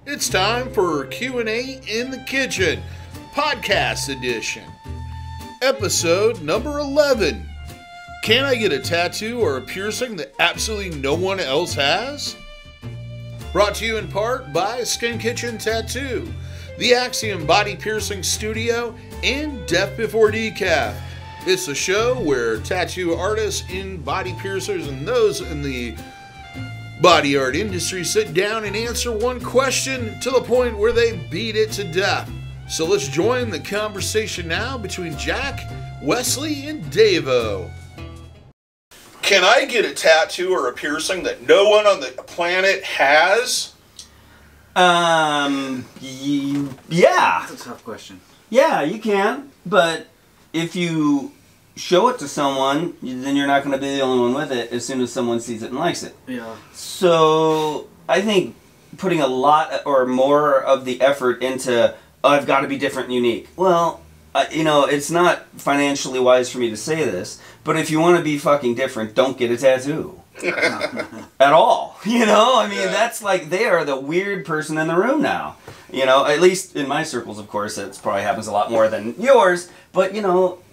It's time for Q&A in the Kitchen, podcast edition. Episode number 11. Can I get a tattoo or a piercing that absolutely no one else has? Brought to you in part by Skin Kitchen Tattoo, the Axiom Body Piercing Studio, and Death Before Decaf. It's a show where tattoo artists and body piercers and those in the body art industry sit down and answer one question to the point where they beat it to death. So let's join the conversation now between Jack, Wesley, and DaVo. Can I get a tattoo or a piercing that no one on the planet has? Yeah. That's a tough question. Yeah, you can. But if you show it to someone, then you're not going to be the only one with it as soon as someone sees it and likes it. Yeah. So I think putting a lot or more of the effort into, oh, I've got to be different and unique. Well, it's not financially wise for me to say this, but if you want to be fucking different, don't get a tattoo. At all. That's like they are the weird person in the room now. At least in my circles, of course, it probably happens a lot more than yours. But,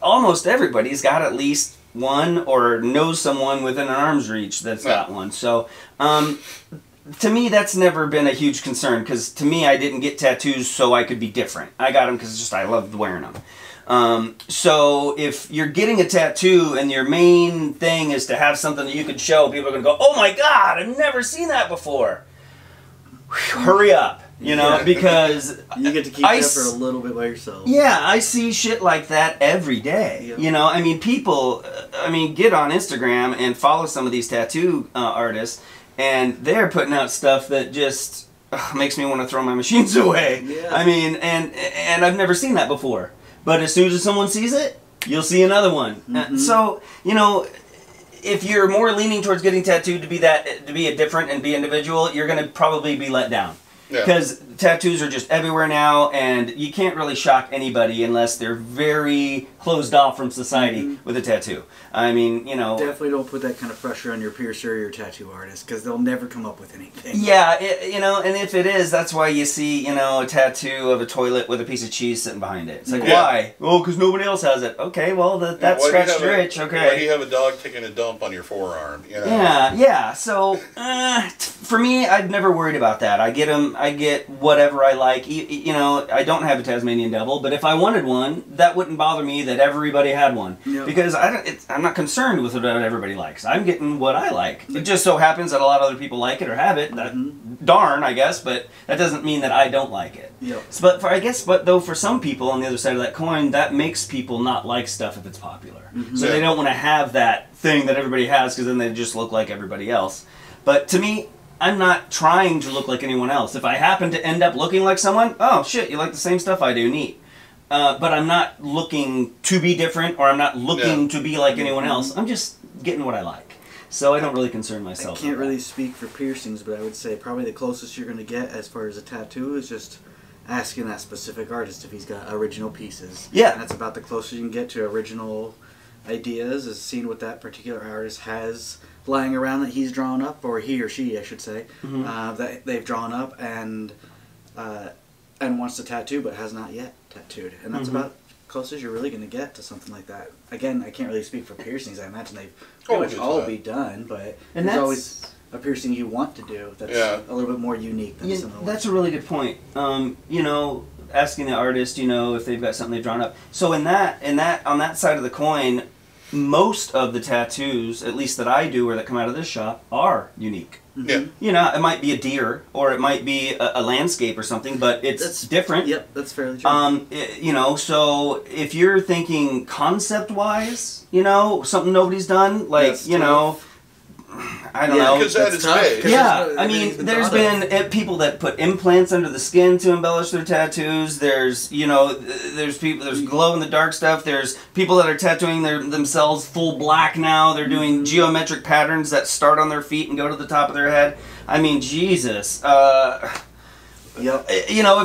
almost everybody's got at least one or knows someone within an arm's reach that's got one. So, to me, that's never been a huge concern because to me, I didn't get tattoos so I could be different. I got them because I loved wearing them. So if you're getting a tattoo and your main thing is to have something that you can show, people are going to go, oh my God, I've never seen that before. Whew, hurry up, because you get to keep that for a little bit by yourself. Yeah, I see shit like that every day. Yep. People, get on Instagram and follow some of these tattoo artists, and they're putting out stuff that just makes me want to throw my machines away. Yeah. And I've never seen that before. But as soon as someone sees it, you'll see another one. Mm-hmm. So, if you're more leaning towards getting tattooed to be a different and be individual, you're going to probably be let down. Because tattoos are just everywhere now, and you can't really shock anybody unless they're very closed off from society with a tattoo. Definitely don't put that kind of pressure on your piercer or your tattoo artist, because they'll never come up with anything. Yeah, and if it is, that's why you see, a tattoo of a toilet with a piece of cheese sitting behind it. It's like, why? Oh, because nobody else has it. Okay, well, that's scratched your itch, okay. Why do you have a dog taking a dump on your forearm? Yeah, so, for me, I've never worried about that. I get whatever I like. I don't have a Tasmanian devil, but if I wanted one, that wouldn't bother me that everybody had one. Yep. Because I'm not concerned with what everybody likes. I'm getting what I like. It just so happens that a lot of other people like it or have it. Darn, I guess, but that doesn't mean that I don't like it. Yep. So, but for some people on the other side of that coin, that makes people not like stuff if it's popular. So they don't want to have that thing that everybody has because then they just look like everybody else. But to me, I'm not trying to look like anyone else. If I happen to end up looking like someone, oh shit, you like the same stuff I do, neat. But I'm not looking to be different, or I'm not looking to be like anyone else. I'm just getting what I like. So I don't really concern myself. I can't really speak for piercings, but I would say probably the closest you're going to get as far as a tattoo is just asking that specific artist if he's got original pieces. Yeah. And that's about the closest you can get to original ideas, is seeing what that particular artist has lying around that he's drawn up, or he or she, I should say, that they've drawn up and wants to tattoo but has not yet tattooed. And that's about closest you're really going to get to something like that. Again, I can't really speak for piercings. I imagine they've pretty much all be done, but there's always a piercing you want to do that's a little bit more unique than some of the That's a really good point. Asking the artist, if they've got something they've drawn up. So on that side of the coin, most of the tattoos, at least that I do or that come out of this shop, are unique. Yeah. It might be a deer or it might be a landscape or something, but that's different. Yep, that's fairly true. So if you're thinking concept-wise, something nobody's done, like, I don't know. Because that is big. There's been people that put implants under the skin to embellish their tattoos. There's glow in the dark stuff. There's people that are tattooing themselves full black now. They're doing geometric patterns that start on their feet and go to the top of their head. Jesus. If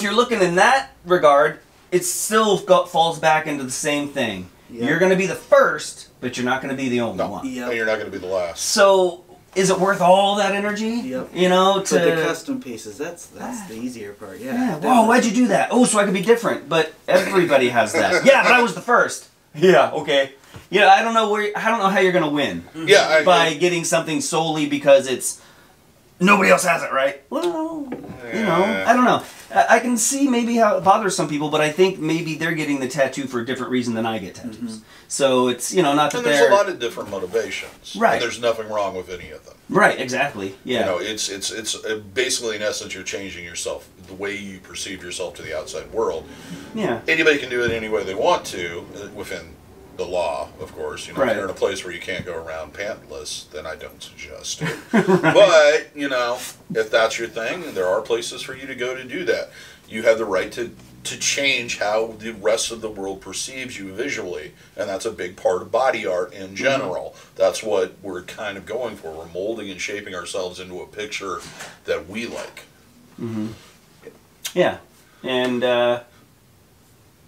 you're looking in that regard, it still falls back into the same thing. Yep. You're going to be the first, but you're not going to be the only one. Yep. And you're not going to be the last. So is it worth all that energy? Yep. You know, But the custom pieces, that's the easier part. Yeah. Whoa, why'd you do that? Oh, so I could be different. But everybody has that. Yeah, but I was the first. Yeah, okay. Yeah, I don't know how you're gonna win. Yeah, by getting something solely because it's nobody else has it, right? Well, you know, I don't know. I can see maybe how it bothers some people, but I think maybe they're getting the tattoo for a different reason than I get tattoos. So it's, you know, not that and there's a lot of different motivations. Right. And there's nothing wrong with any of them. Right, exactly. Yeah. You know, it's basically, in essence, you're changing yourself, the way you perceive yourself to the outside world. Yeah. Anybody can do it any way they want to, within the law, of course. You know, right. If you're in a place where you can't go around pantless, then I don't suggest it. Right. But, you know, if that's your thing, there are places for you to go to do that. You have the right to change how the rest of the world perceives you visually, and that's a big part of body art in general. That's what we're kind of going for. We're molding and shaping ourselves into a picture that we like. Yeah, and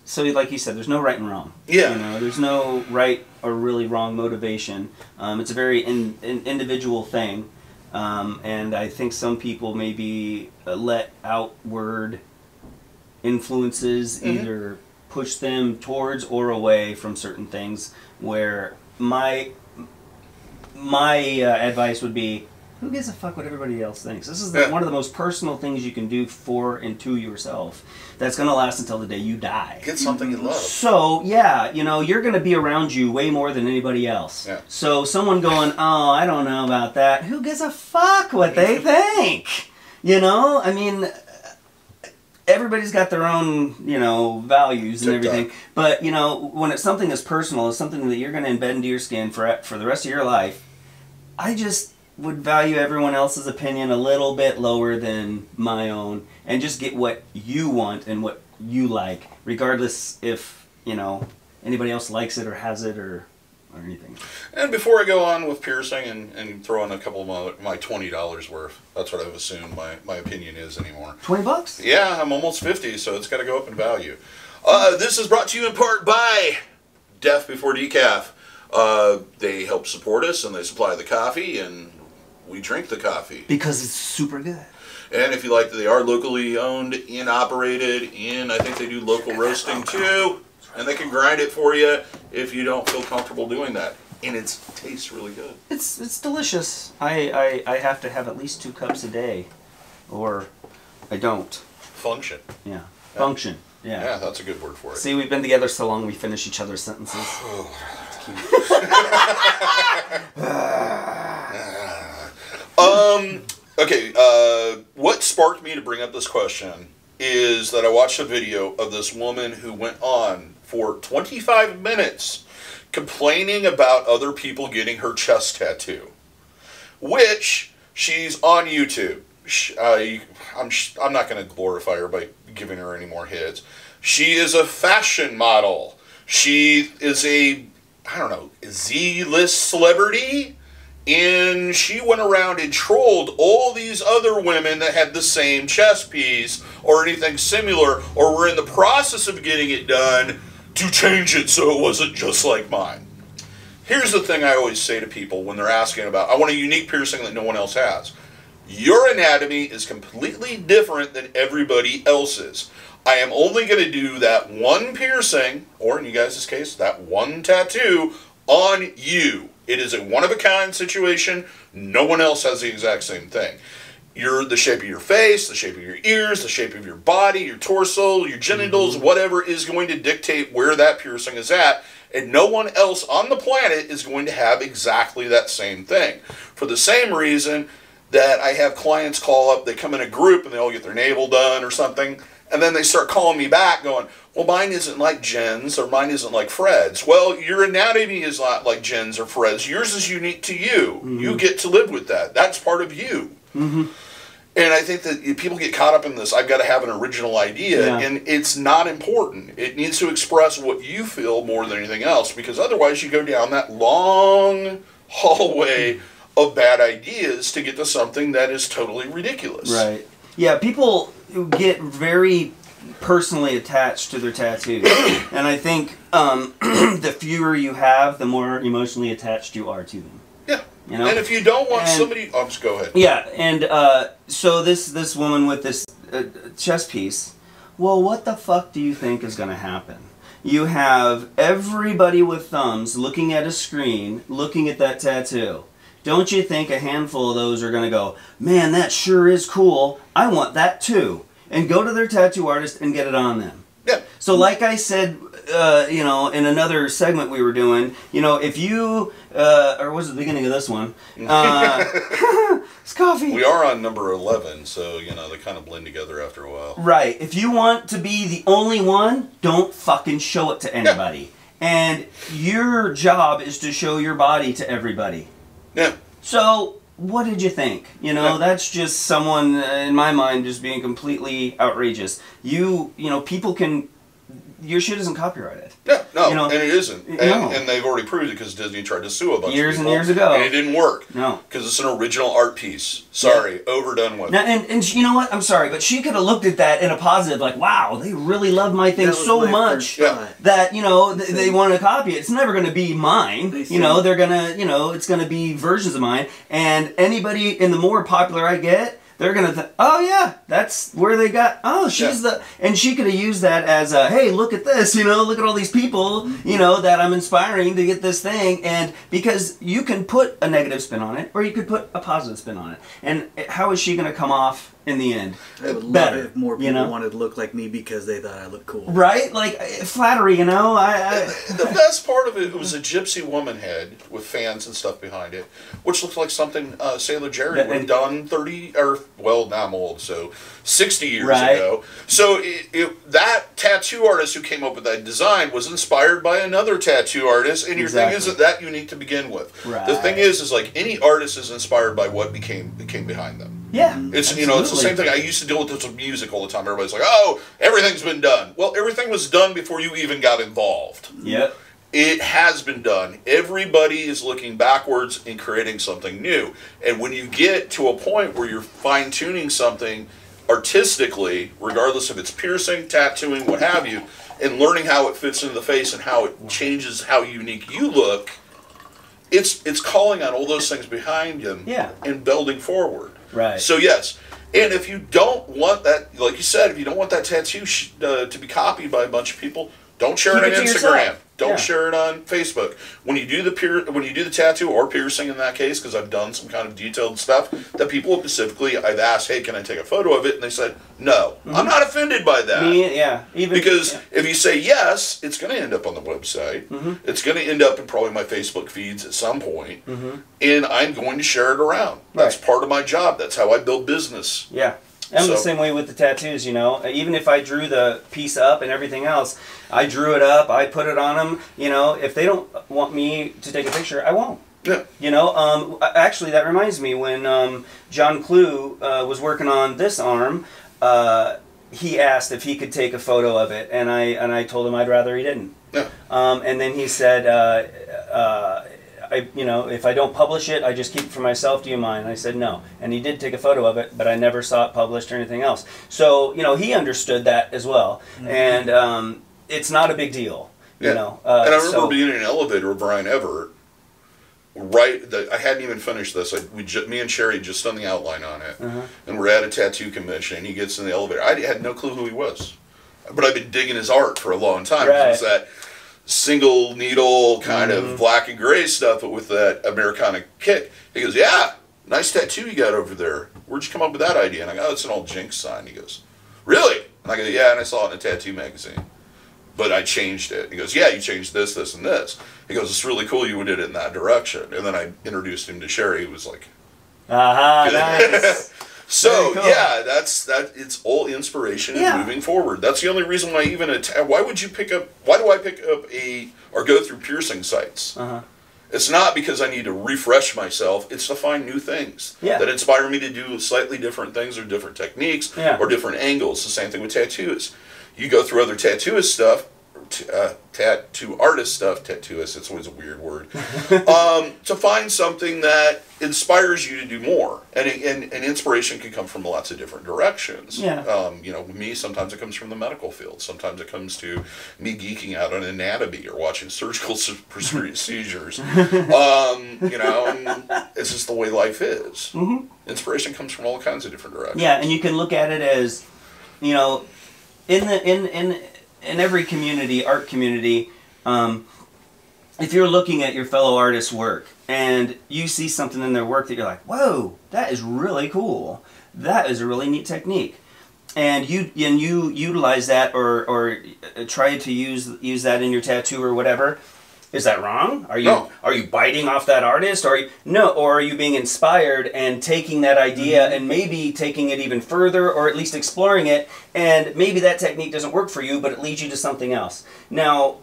so like you said, there's no right and wrong. Yeah. You know, there's no right or really wrong motivation. It's a very individual thing, and I think some people maybe let outward influences either push them towards or away from certain things, where my advice would be, who gives a fuck what everybody else thinks? This is one of the most personal things you can do for and to yourself that's going to last until the day you die. Get something you love. So, yeah, you know, you're going to be around you way more than anybody else. Yeah. So someone going, oh, I don't know about that, who gives a fuck what they think? You know, I mean, everybody's got their own, you know, values and everything. But, you know, when it's something as personal as something that you're going to embed into your skin for the rest of your life, I just would value everyone else's opinion a little bit lower than my own and just get what you want and what you like, regardless if, you know, anybody else likes it or has it or anything. And before I go on with piercing and throw in a couple of my $20 worth, that's what I've assumed my opinion is anymore. $20? Yeah, I'm almost 50, so it's got to go up in value. This is brought to you in part by Death Before Decaf. They help support us and they supply the coffee, and we drink the coffee. Because it's super good. And if you like, they are locally owned and operated, and I think they do local roasting too. And they can grind it for you if you don't feel comfortable doing that. And it tastes really good. It's delicious. I have to have at least 2 cups a day, or I don't. Function. Yeah. Function. Yeah. Yeah, that's a good word for it. See, we've been together so long we finish each other's sentences. That's cute. Okay, what sparked me to bring up this question is that I watched a video of this woman who went on for 25 minutes complaining about other people getting her chest tattoo, which she's on YouTube. I'm not going to glorify her by giving her any more hits. She is a fashion model. She is a, I don't know, Z-list celebrity. And she went around and trolled all these other women that had the same chest piece or anything similar or were in the process of getting it done to change it so it wasn't just like mine. Here's the thing I always say to people when they're asking about, I want a unique piercing that no one else has. Your anatomy is completely different than everybody else's. I am only going to do that one piercing, or in you guys' case, that one tattoo on you. It is a one-of-a-kind situation. No one else has the exact same thing. The shape of your face, the shape of your ears, the shape of your body, your torso, your genitals, whatever is going to dictate where that piercing is at. And no one else on the planet is going to have exactly that same thing. For the same reason that I have clients call up, they come in a group and they all get their navel done or something. And then they start calling me back going, well, mine isn't like Jen's or mine isn't like Fred's. Well, your anatomy is not like Jen's or Fred's. Yours is unique to you. You get to live with that. That's part of you. And I think that people get caught up in this, I've got to have an original idea, and it's not important. It needs to express what you feel more than anything else, because otherwise you go down that long hallway of bad ideas to get to something that is totally ridiculous. Right. Yeah, people get very personally attached to their tattoos. And I think the fewer you have, the more emotionally attached you are to them. Yeah. You know? And if you don't want somebody... Oh, just go ahead. Yeah, and so this woman with this chest piece, well, what the fuck do you think is going to happen? You have everybody with thumbs looking at a screen, looking at that tattoo. Don't you think a handful of those are going to go, man, that sure is cool, I want that too, and go to their tattoo artist and get it on them? Yeah. So like I said, you know, in another segment we were doing, you know, if you, or was it the beginning of this one? It's coffee. We are on number 11, so, you know, they kind of blend together after a while. Right. If you want to be the only one, don't fucking show it to anybody. Yeah. And your job is to show your body to everybody. Yeah. So, what did you think? You know, that's just someone, in my mind, just being completely outrageous. You know, people can... Your shit isn't copyrighted. Yeah, no, you know, and it isn't. And they've already proved it because Disney tried to sue a bunch of people. Years and years ago. And it didn't work. No. Because it's an original art piece. Sorry, overdone with. Now, and you know what? I'm sorry, but she could have looked at that in a positive, like, wow, they really love my thing so much that, you know, they want to copy it. It's never going to be mine. You know, they're going to, you know, it's going to be versions of mine. And anybody, and the more popular I get, they're going to think, oh yeah, that's where they got, oh, she's the, and she could have used that as a, hey, look at this, you know, look at all these people, you know, that I'm inspiring to get this thing. And because you can put a negative spin on it, or you could put a positive spin on it. And how is she going to come off in the end? I would love better, it if more people you know? wanted to look like me because they thought I looked cool. Right? Like, flattery, you know? The best part of it was a gypsy woman head with fans and stuff behind it, which looked like something Sailor Jerry would have done 30, or, well, now I'm old, so 60 years ago. So that tattoo artist who came up with that design was inspired by another tattoo artist, and your thing isn't that unique to begin with. Right. The thing is like any artist is inspired by what came behind them. Yeah, it's you know, it's the same thing. I used to deal with this with music all the time. Everybody's like, "Oh, everything's been done." Well, everything was done before you even got involved. Yep. It has been done. Everybody is looking backwards and creating something new. And when you get to a point where you're fine-tuning something artistically, regardless if it's piercing, tattooing, what have you, and learning how it fits into the face and how it changes how unique you look, it's calling on all those things behind him and building forward. Right. So yes, and if you don't want that, like you said, if you don't want that tattoo to be copied by a bunch of people, don't share it on Instagram. Don't share it on Facebook. When you do the tattoo or piercing in that case, because I've done some kind of detailed stuff that people specifically, I've asked, hey, can I take a photo of it? And they said, no. I'm not offended by that. Because if you say yes, it's going to end up on the website. It's going to end up in probably my Facebook feeds at some point. And I'm going to share it around. That's part of my job. That's how I build business. Yeah. I'm the same way with the tattoos, you know. Even if I drew the piece up and everything else, I drew it up, I put it on them, you know. If they don't want me to take a picture, I won't. Yeah. You know, actually, that reminds me, when John Clue was working on this arm, he asked if he could take a photo of it, and I told him I'd rather he didn't. Yeah. And then he said, you know, if I don't publish it, I just keep it for myself. Do you mind? I said no. And he did take a photo of it, but I never saw it published or anything else. So, you know, he understood that as well. And it's not a big deal, you know. And I remember being in an elevator with Brian Everett. I hadn't even finished this. Me and Sherry had just done the outline on it. And we're at a tattoo convention, and he gets in the elevator. I had no clue who he was. But I've been digging his art for a long time. It was that single needle kind of black and gray stuff, but with that Americana kick. He goes, yeah, nice tattoo you got over there. Where'd you come up with that idea? And I go, oh, it's an old Jinx sign. He goes, really? And I go, yeah, and I saw it in a tattoo magazine. But I changed it. He goes, yeah, you changed this, this, and this. He goes, it's really cool you did it in that direction. And then I introduced him to Sherry, who was like, nice. So cool. Yeah, it's all inspiration and moving forward. That's the only reason why why do I pick up or go through piercing sites? It's not because I need to refresh myself. It's to find new things that inspire me to do slightly different things or different techniques or different angles. The same thing with tattoos. You go through other tattooist stuff, tattoo artist stuff, tattooist, it's always a weird word, to find something that inspires you to do more. And inspiration can come from lots of different directions. Yeah. You know, me, sometimes it comes from the medical field. Sometimes it comes to me geeking out on anatomy or watching surgical procedures. You know, and it's just the way life is. Mm-hmm. Inspiration comes from all kinds of different directions. Yeah, and you can look at it as, you know, in every community, art community, if you're looking at your fellow artist's work and you see something in their work that you're like, whoa, that is really cool. That is a really neat technique. And you utilize that or try to use that in your tattoo or whatever. Is that wrong? Are you biting off that artist? Or are you being inspired and taking that idea and maybe taking it even further, or at least exploring it, and maybe that technique doesn't work for you, but it leads you to something else. Now,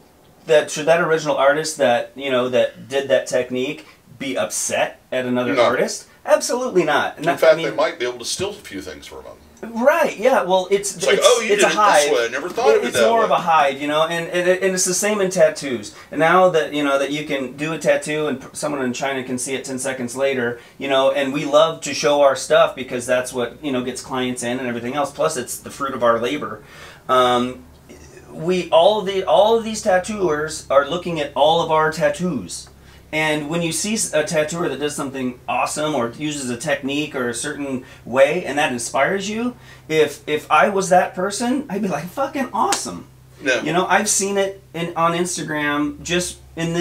should that original artist that did that technique be upset at another artist? Absolutely not. In fact, they might be able to steal a few things from them. Right, yeah, well, it's like, oh, you did it this way, I never thought of it that way. It's more of a hide, you know, and it's the same in tattoos. And now that, you know, that you can do a tattoo and someone in China can see it 10 seconds later, you know, and we love to show our stuff because that's what, you know, gets clients in and everything else, plus it's the fruit of our labor. All of these tattooers are looking at all of our tattoos. And when you see a tattooer that does something awesome or uses a technique or a certain way and that inspires you, if I was that person, I'd be like, fucking awesome. Yeah. You know, I've seen it on Instagram just in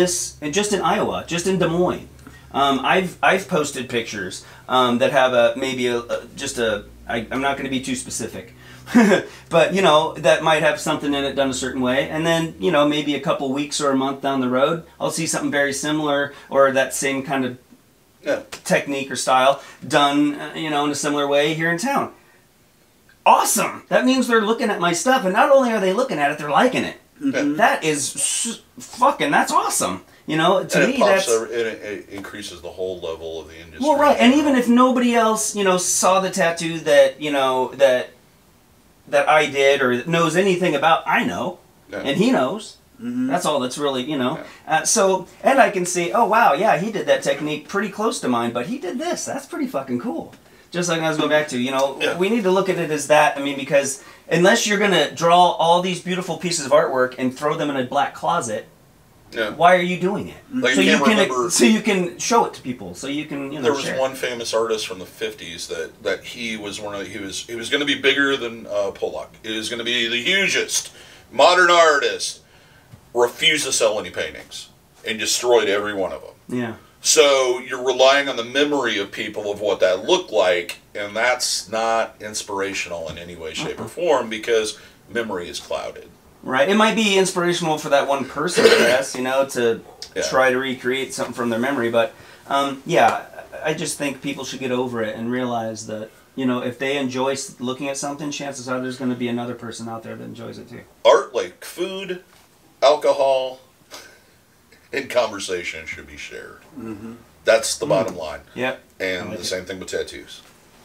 Iowa, just in Des Moines. I've posted pictures that have I'm not going to be too specific. But, you know, that might have something in it done a certain way. And then, you know, maybe a couple weeks or a month down the road, I'll see something very similar or that same kind of technique or style done, you know, in a similar way here in town. Awesome! That means they're looking at my stuff, and not only are they looking at it, they're liking it. Mm-hmm. That is that's awesome. You know, to me, it increases the whole level of the industry. Well, right, and even if nobody else, you know, saw the tattoo that, you know, that I did or knows anything about, I know, and he knows. Mm-hmm. That's all that's really, you know. Yeah. And I can see, oh, wow, yeah, he did that technique pretty close to mine, but he did this. That's pretty fucking cool. Just like I was going back to, you know, we need to look at it as that. I mean, because unless you're going to draw all these beautiful pieces of artwork and throw them in a black closet, why are you doing it? Like so you can show it to people. So you can, you know, there was one famous artist from the 50s that he was he was going to be bigger than Pollock. He was going to be the hugest modern artist. Refused to sell any paintings and destroyed every one of them. Yeah. So you're relying on the memory of people of what that looked like, and that's not inspirational in any way, shape, or form because memory is clouded. Right. It might be inspirational for that one person, I guess, you know, to try to recreate something from their memory. But, I just think people should get over it and realize that, you know, if they enjoy looking at something, chances are there's going to be another person out there that enjoys it too. Art, like food, alcohol, and conversation should be shared. Mm-hmm. That's the bottom line. Yep. And the same thing with tattoos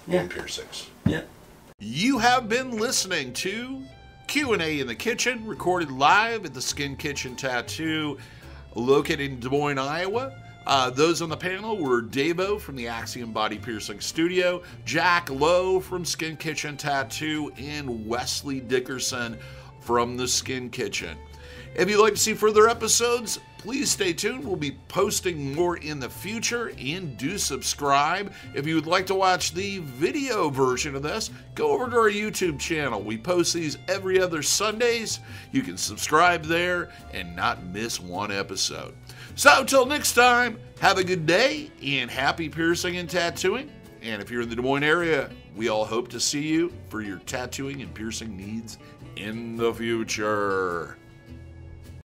and piercings. Yep. You have been listening to Q&A in the Kitchen, recorded live at the Skin Kitchen Tattoo, located in Des Moines, Iowa. Those on the panel were DaVo from the Axiom Body Piercing Studio, Jack Lowe from Skin Kitchen Tattoo, and Westley Dickerson from the Skin Kitchen. If you'd like to see further episodes, please stay tuned. We'll be posting more in the future, and do subscribe. If you would like to watch the video version of this, go over to our YouTube channel. We post these every other Sundays. You can subscribe there and not miss one episode. So until next time, have a good day and happy piercing and tattooing. And if you're in the Des Moines area, we all hope to see you for your tattooing and piercing needs in the future.